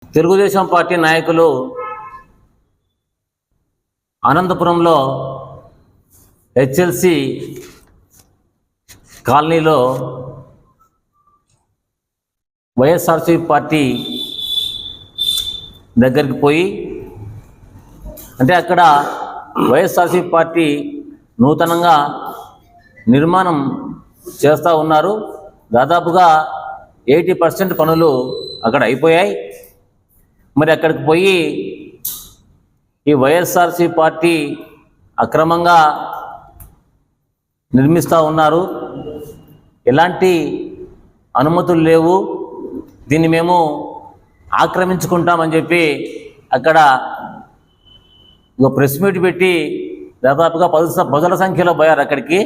Telugu Desam party నాయకులు అనంతపురంలో HLC కాలనీలో వైఎస్ఆర్సీపీ పార్టీ దగ్గరికి పోయి, అంటే అక్కడ వైఎస్ఆర్సీపీ పార్టీ నూతనంగా నిర్మాణం చేస్తూ ఉన్నారు. దాదాపుగా 80% పనులు అక్కడ అయిపోయాయి. మరి అక్కడికి పోయి ఈ వైఎస్ఆర్సీపీ పార్టీ అక్రమంగా నిర్మిస్తూ ఉన్నారు, ఎలాంటి అనుమతులు లేవు, దీన్ని మేము ఆక్రమించుకుంటామని చెప్పి అక్కడ ఒక ప్రెస్ మీట్ పెట్టి దాదాపుగా 10 సంఖ్యలో పోయారు. అక్కడికి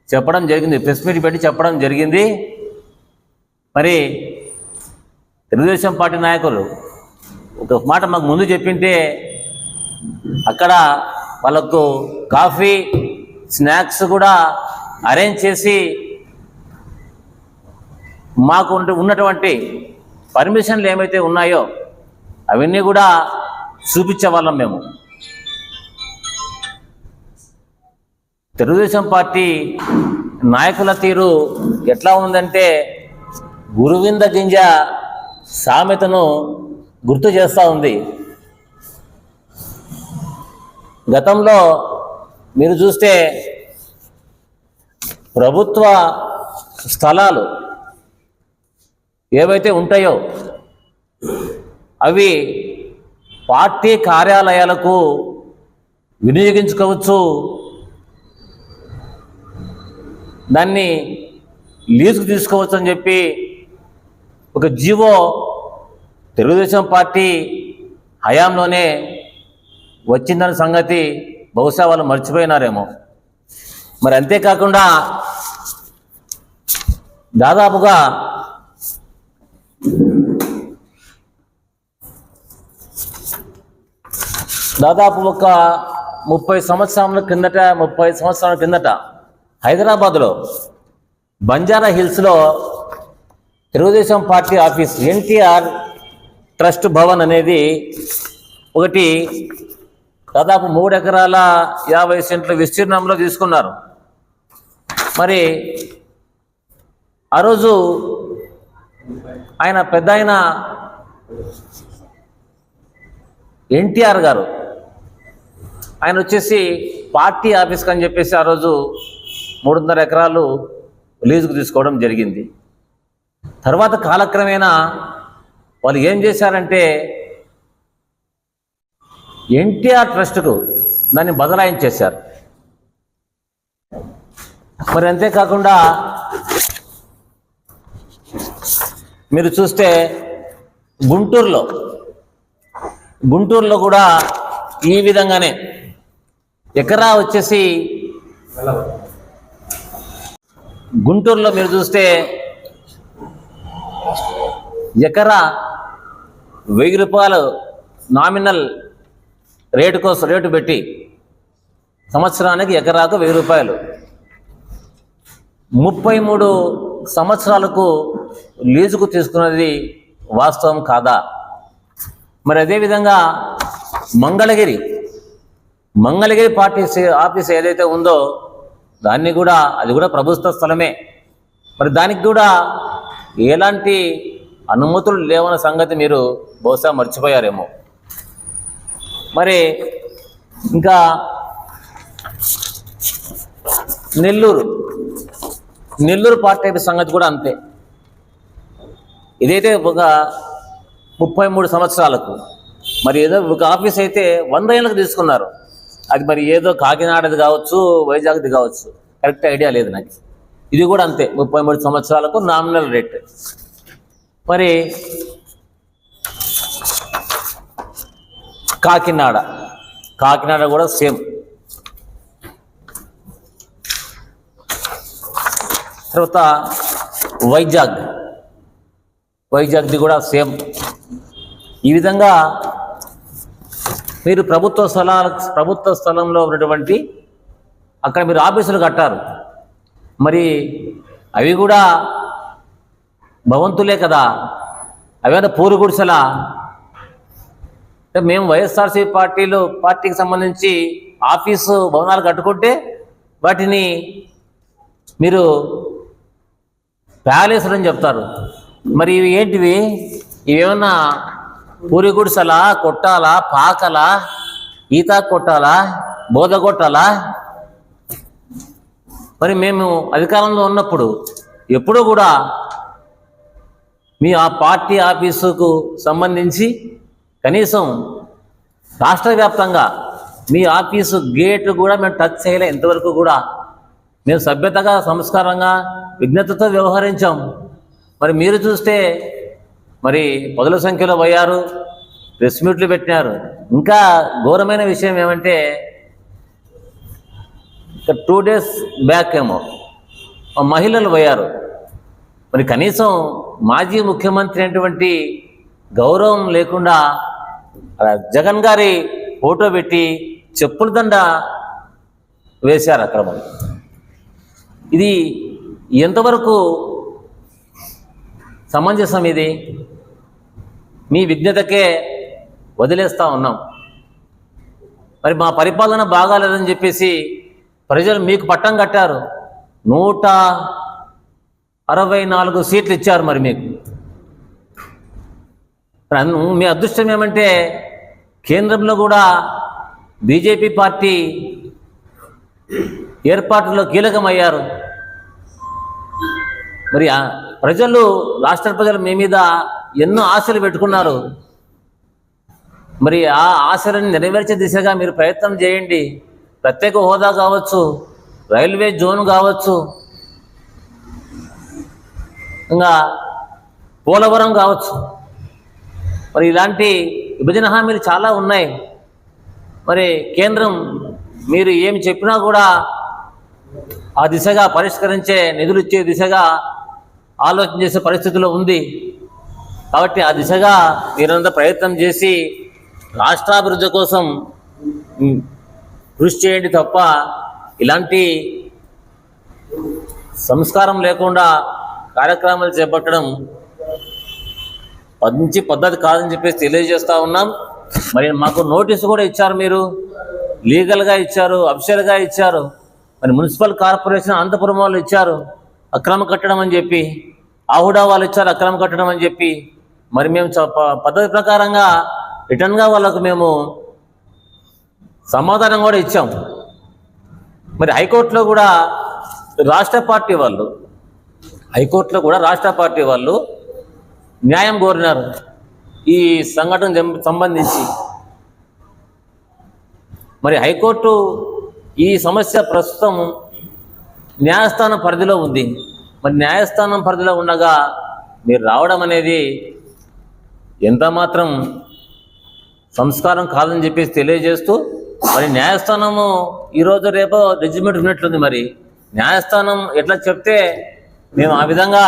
చెప్పడం జరిగింది, ప్రెస్ మీట్ పెట్టి చెప్పడం జరిగింది. మరి తెలుగుదేశం పార్టీ నాయకులు ఒక మాట మాకు ముందు చెప్పింటే అక్కడ వాళ్ళకు కాఫీ స్నాక్స్ కూడా అరేంజ్ చేసి మాకు ఉన్నటువంటి పర్మిషన్లు ఏమైతే ఉన్నాయో అవన్నీ కూడా చూపించే వాళ్ళం. మేము తెలుగుదేశం పార్టీ నాయకుల తీరు ఎట్లా ఉందంటే గురువింద గింజ సామెతను గుర్తు చేస్తూ ఉంది. గతంలో మీరు చూస్తే ప్రభుత్వ స్థలాలు ఏవైతే ఉంటాయో అవి పార్టీ కార్యాలయాలకు వినియోగించుకోవచ్చు, దాన్ని లీజుకు తీసుకోవచ్చు అని చెప్పి ఒక జీవో తెలుగుదేశం పార్టీ హయాంలోనే వచ్చిందన్న సంగతి బహుశా వాళ్ళు మర్చిపోయినారేమో. మరి అంతేకాకుండా దాదాపుగా ఒక 30 సంవత్సరాల కిందట హైదరాబాద్లో బంజారా హిల్స్లో Telugu Desam party office NTR trust Bhavan అనేది ఒకటి దాదాపు 3 ఎకరాల 50 సెంట్ల విస్తీర్ణంలో తీసుకున్నారు. మరి ఆ రోజు పెద్ద ఆయన ఎన్టీఆర్ గారు ఆయన వచ్చేసి పార్టీ ఆఫీస్కి అని చెప్పేసి ఆ రోజు 3.5 ఎకరాలు లీజుకు తీసుకోవడం జరిగింది. తర్వాత కాలక్రమేణా వాళ్ళు ఏం చేశారంటే ఎన్టీఆర్ ట్రస్ట్కు దాన్ని బదలాయించేశారు. మరి అంతేకాకుండా మీరు చూస్తే గుంటూరులో కూడా ఈ విధంగానే ఎకరా వచ్చేసి గుంటూరులో మీరు చూస్తే ఎకరా 1000 రూపాయలు నామినల్ రేటు పెట్టి సంవత్సరానికి ఎకరాకు 1000 రూపాయలు, 33 సంవత్సరాలకు లీజుకు తీసుకున్నది వాస్తవం కాదా? మరి అదేవిధంగా మంగళగిరి పార్టీ ఆఫీస్ ఏదైతే ఉందో అది కూడా ప్రభుత్వ స్థలమే. మరి దానికి కూడా ఎలాంటి అనుమతులు లేవన్న సంగతి మీరు బహుశా మర్చిపోయారేమో. మరి ఇంకా నెల్లూరు పార్టీ సంగతి కూడా అంతే. ఇదైతే ఒక 33 సంవత్సరాలకు, మరి ఏదో ఒక ఆఫీస్ అయితే 100 ఏళ్ళకు తీసుకున్నారు. అది మరి ఏదో కాకినాడది కావచ్చు, వైజాగ్ది కావచ్చు, కరెక్ట్ ఐడియా లేదు నాకు. ఇది కూడా అంతే 33 సంవత్సరాలకు నామినల్ రేట్. మరి కాకినాడ కూడా సేమ్. తర్వాత వైజాగ్ది కూడా సేమ్. ఈ విధంగా మీరు ప్రభుత్వ స్థలంలో ఉన్నటువంటి అక్కడ మీరు ఆఫీసులు కట్టారు. మరి అవి కూడా భవంతులే కదా, అవేనా పూరు గుడిసెలా? అంటే మేము వైఎస్ఆర్సీ పార్టీకి సంబంధించి ఆఫీసు భవనాలు కట్టుకుంటే వాటిని మీరు ప్యాలెస్లు అని చెప్తారు. మరి ఇవి ఏంటివి? ఇవేమన్నా పూరి గుడిసలా, కొట్టాలా, పాకలా, ఈత కొట్టాలా, బోధ కొట్టాలా? మరి మేము అధికారంలో ఉన్నప్పుడు ఎప్పుడూ కూడా మీ ఆ పార్టీ ఆఫీసుకు సంబంధించి కనీసం రాష్ట్ర వ్యాప్తంగా మీ ఆఫీసు గేటు కూడా మేము టచ్ చేయలే. ఇంతవరకు కూడా మేము సభ్యతగా, సంస్కారంగా, విజ్ఞతతో వ్యవహరించాం. మరి మీరు చూస్తే మరి పదుల సంఖ్యలో పోయారు, ప్రెస్ మీట్లు పెట్టినారు. ఇంకా ఘోరమైన విషయం ఏమంటే 2 days బ్యాక్ ఏమో మహిళలు పోయారు. మరి కనీసం మాజీ ముఖ్యమంత్రి అయినటువంటి గౌరవం లేకుండా జగన్ గారి ఫోటో పెట్టి చెప్పుల దండ వేశారు అక్కడ. మరి ఇది ఎంతవరకు సమంజసం? ఇది మీ విజ్ఞతకే వదిలేస్తూ ఉన్నాం. మరి మా పరిపాలన బాగాలేదని చెప్పేసి ప్రజలు మీకు పట్టం కట్టారు. 164 సీట్లు ఇచ్చారు. మరి మీకు మీ అదృష్టం ఏమంటే కేంద్రంలో కూడా బీజేపీ పార్టీ ఏర్పాటులో కీలకమయ్యారు. మరి ప్రజలు, రాష్ట్ర ప్రజలు మీ మీద ఎన్నో ఆశలు పెట్టుకున్నారు. మరి ఆ ఆశలను నెరవేర్చే దిశగా మీరు ప్రయత్నం చేయండి. ప్రత్యేక హోదా కావచ్చు, రైల్వే జోన్ కావచ్చు, ఇంకా పోలవరం కావచ్చు. మరి ఇలాంటి విభజన హామీలు చాలా ఉన్నాయి. మరి కేంద్రం మీరు ఏమి చెప్పినా కూడా ఆ దిశగా పరిష్కరించే, నిధులు ఇచ్చే దిశగా ఆలోచన చేసే పరిస్థితిలో ఉంది. కాబట్టి ఆ దిశగా మీరంతా ప్రయత్నం చేసి రాష్ట్రాభివృద్ధి కోసం కృషి చేయండి తప్ప ఇలాంటి సంస్కారం లేకుండా కార్యక్రమాలు చేపట్టడం మంచి పద్ధతి కాదని చెప్పేసి తెలియజేస్తూ ఉన్నాం. మరి మాకు నోటీసు కూడా ఇచ్చారు, మీరు లీగల్గా ఇచ్చారు, అఫీషియల్గా ఇచ్చారు. మరి మున్సిపల్ కార్పొరేషన్ అనంతపురం వాళ్ళు ఇచ్చారు అక్రమ కట్టడం అని చెప్పి, ఆహుడా వాళ్ళు ఇచ్చారు అక్రమ కట్టడం అని చెప్పి. మరి మేము పద్ధతి ప్రకారంగా రిటర్న్గా వాళ్ళకు మేము సమాధానం కూడా ఇచ్చాం. మరి హైకోర్టులో కూడా రాష్ట్ర పార్టీ వాళ్ళు న్యాయం కోరినారు ఈ సంఘటన సంబంధించి. మరి హైకోర్టు ఈ సమస్య ప్రస్తుతం న్యాయస్థానం పరిధిలో ఉంది. మరి న్యాయస్థానం పరిధిలో ఉండగా మీరు రావడం అనేది ఎంత మాత్రం సంస్కారం కాదని చెప్పేసి తెలియజేస్తూ, మరి న్యాయస్థానము ఈరోజు రేపో జడ్జిమెంట్ ఉన్నట్లుంది. మరి న్యాయస్థానం ఎట్లా చెప్తే మేము ఆ విధంగా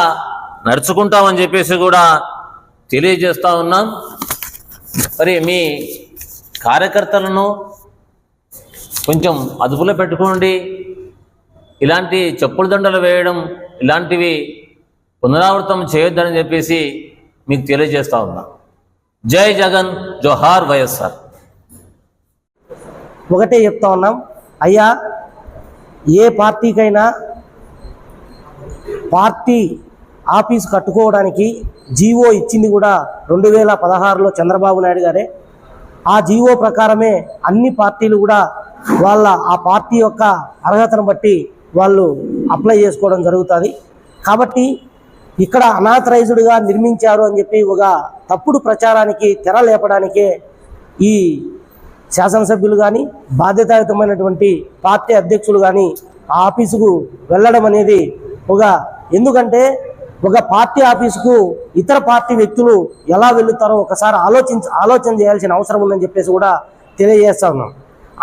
నడుచుకుంటామని చెప్పేసి కూడా తెలియజేస్తూ ఉన్నాం. మరి మీ కార్యకర్తలను కొంచెం అదుపులో పెట్టుకోండి. ఇలాంటి చెప్పుల దండలు వేయడం ఇలాంటివి పునరావృతం చేయొద్దని చెప్పేసి మీకు తెలియజేస్తూ ఉన్నా. జై జగన్, జోహార్ వైఎస్ఆర్. ఒకటే చెప్తా ఉన్నాం, అయ్యా ఏ పార్టీకైనా పార్టీ ఆఫీస్ కట్టుకోవడానికి జీవో ఇచ్చింది కూడా 2016లో చంద్రబాబు నాయుడు గారే. ఆ జీవో ప్రకారమే అన్ని పార్టీలు కూడా వాళ్ళ ఆ పార్టీ యొక్క అర్హతను బట్టి వాళ్ళు అప్లై చేసుకోవడం జరుగుతుంది. కాబట్టి ఇక్కడ అనాథరైజ్డ్గా నిర్మించారు అని చెప్పి ఒక తప్పుడు ప్రచారానికి తెర లేపడానికే ఈ శాసనసభ్యులు కానీ, బాధ్యతాయుతమైనటువంటి పార్టీ అధ్యక్షులు కానీ ఆ ఆఫీసుకు వెళ్ళడం అనేది ఎందుకంటే ఒక పార్టీ ఆఫీసుకు ఇతర పార్టీ వ్యక్తులు ఎలా వెళుతారో ఒకసారి ఆలోచన చేయాల్సిన అవసరం ఉందని చెప్పేసి కూడా తెలియజేస్తా ఉన్నాం.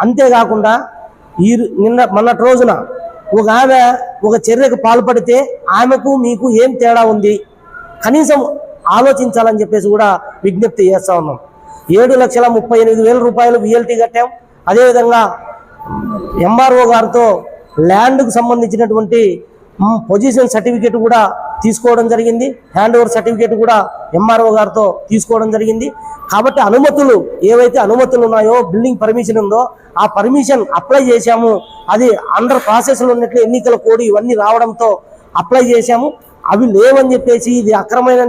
అంతేకాకుండా మొన్నటి రోజున ఒక ఆమె ఒక చర్యకు పాల్పడితే ఆమెకు మీకు ఏం తేడా ఉంది, కనీసం ఆలోచించాలని చెప్పేసి కూడా విజ్ఞప్తి చేస్తూ ఉన్నాం. 7,38,000 రూపాయలు VLT కట్టాం. అదేవిధంగా MRO గారితో ల్యాండ్కు సంబంధించినటువంటి పొజిషన్ సర్టిఫికేట్ కూడా తీసుకోవడం జరిగింది. హ్యాండ్ ఓవర్ సర్టిఫికేట్ కూడా ఎంఆర్ఓ గారితో తీసుకోవడం జరిగింది. కాబట్టి అనుమతులు ఏవైతే అనుమతులు ఉన్నాయో, బిల్డింగ్ పర్మిషన్ ఉందో ఆ పర్మిషన్ అప్లై చేశాము. అది అండర్ ప్రాసెస్లో ఉన్నట్లు ఎన్నికల కోడ్ ఇవన్నీ రావడంతో అప్లై చేశాము. అవి లేవని చెప్పేసి ఇది అక్రమైన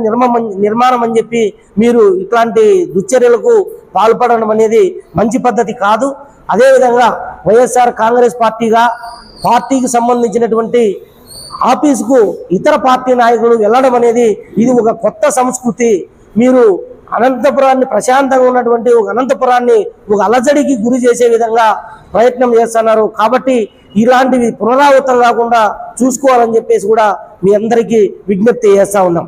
నిర్మాణం అని చెప్పి మీరు ఇట్లాంటి దుశ్చర్యలకు పాల్పడడం అనేది మంచి పద్ధతి కాదు. అదేవిధంగా వైఎస్ఆర్ కాంగ్రెస్ పార్టీకి సంబంధించినటువంటి ఆఫీసుకు ఇతర పార్టీ నాయకులు వెళ్ళడం అనేది ఇది ఒక కొత్త సంస్కృతి. మీరు అనంతపురాన్ని ప్రశాంతంగా ఉన్నటువంటి ఒక అనంతపురాన్ని ఒక అలజడికి గురి చేసే విధంగా ప్రయత్నం చేస్తున్నారు. కాబట్టి ఇలాంటివి పునరావృతం కాకుండా చూసుకోవాలని చెప్పేసి కూడా మీ అందరికీ విజ్ఞప్తి చేస్తా ఉన్నాం.